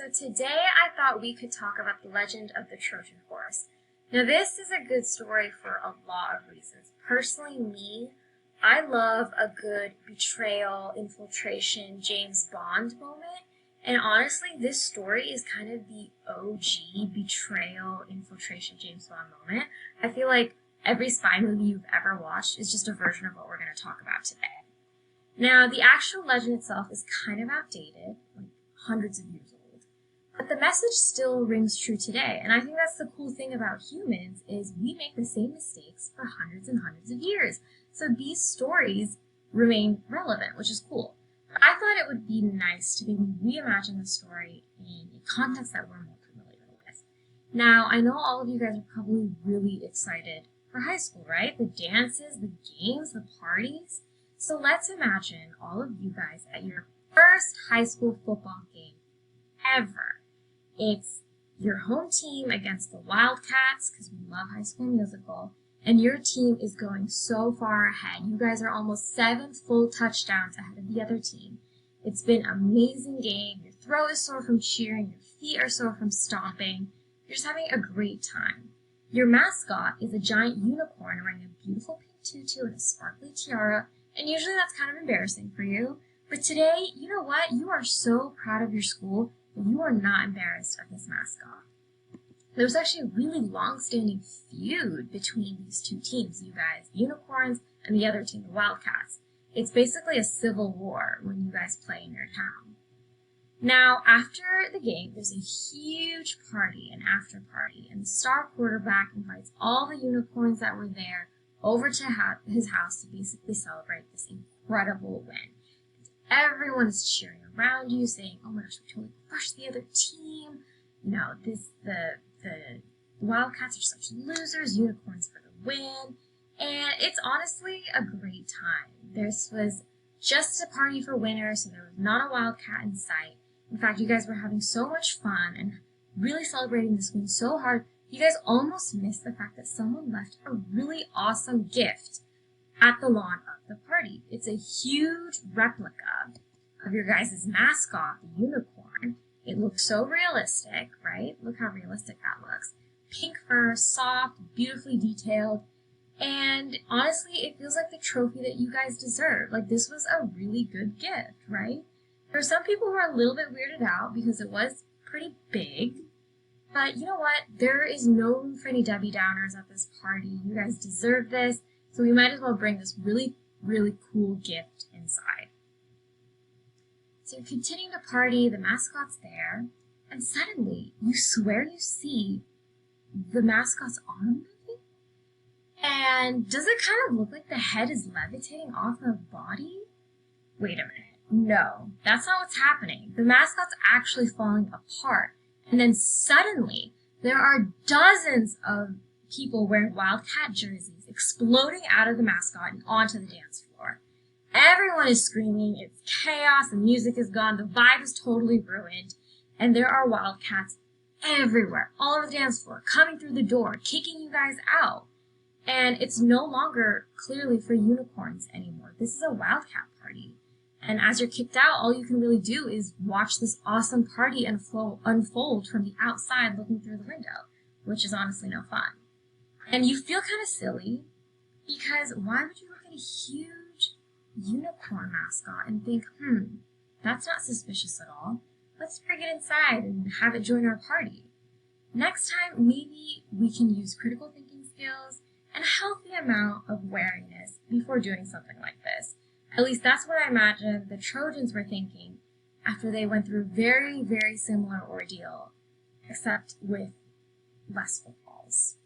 So today I thought we could talk about the legend of the Trojan horse. Now this is a good story for a lot of reasons. Personally, I love a good betrayal, infiltration, James Bond moment. And honestly, this story is kind of the OG betrayal, infiltration, James Bond moment. I feel like every spy movie you've ever watched is just a version of what we're going to talk about today. Now, the actual legend itself is kind of outdated, like hundreds of years old, but the message still rings true today. And I think that's the cool thing about humans is we make the same mistakes for hundreds and hundreds of years. So these stories remain relevant, which is cool. But I thought it would be nice to maybe reimagine the story in a context that we're more familiar with. Now, I know all of you guys are probably really excited for high school, right? The dances, the games, the parties. So let's imagine all of you guys at your first high school football game ever. It's your home team against the Wildcats, because we love High School Musical, and your team is going so far ahead. You guys are almost 7 full touchdowns ahead of the other team. It's been an amazing game. Your throat is sore from cheering. Your feet are sore from stomping. You're just having a great time. Your mascot is a giant unicorn wearing a beautiful pink tutu and a sparkly tiara, and usually that's kind of embarrassing for you. But today, you know what? You are so proud of your school that you are not embarrassed of this mascot. There was actually a really long-standing feud between these two teams, you guys, Unicorns, and the other team, the Wildcats. It's basically a civil war when you guys play in your town. Now, after the game, there's a huge party, an after party, and the star quarterback invites all the Unicorns that were there over to his house to basically celebrate this incredible win. And everyone is cheering around you, saying, "Oh my gosh, we totally crushed the other team. You know, the Wildcats are such losers, Unicorns for the win." And it's honestly a great time. This was just a party for winners, so there was not a Wildcat in sight. In fact, you guys were having so much fun and really celebrating this win so hard, you guys almost missed the fact that someone left a really awesome gift at the lawn of the party. It's a huge replica of your guys' mascot, the unicorn. It looks so realistic, right? Look how realistic that looks. Pink fur, soft, beautifully detailed, and honestly, it feels like the trophy that you guys deserve. Like, this was a really good gift, right? There are some people who are a little bit weirded out because it was pretty big. But you know what? There is no room for any Debbie Downers at this party. You guys deserve this, so we might as well bring this really, really cool gift inside. So you're continuing to party, the mascot's there, and suddenly you swear you see the mascot's arm moving. And does it kind of look like the head is levitating off the body? Wait a minute. No, that's not what's happening. The mascot's actually falling apart. And then suddenly, there are dozens of people wearing Wildcat jerseys exploding out of the mascot and onto the dance floor. Everyone is screaming, it's chaos, the music is gone, the vibe is totally ruined, and there are Wildcats everywhere, all over the dance floor, coming through the door, kicking you guys out. And it's no longer clearly for unicorns anymore. This is a Wildcat party. And as you're kicked out, all you can really do is watch this awesome party unfold from the outside looking through the window, which is honestly no fun. And you feel kind of silly because why would you look at a huge unicorn mascot and think, that's not suspicious at all. Let's bring it inside and have it join our party. Next time, maybe we can use critical thinking skills and a healthy amount of wariness before doing something like this. At least that's what I imagine the Trojans were thinking after they went through a very, very similar ordeal, except with less footballs.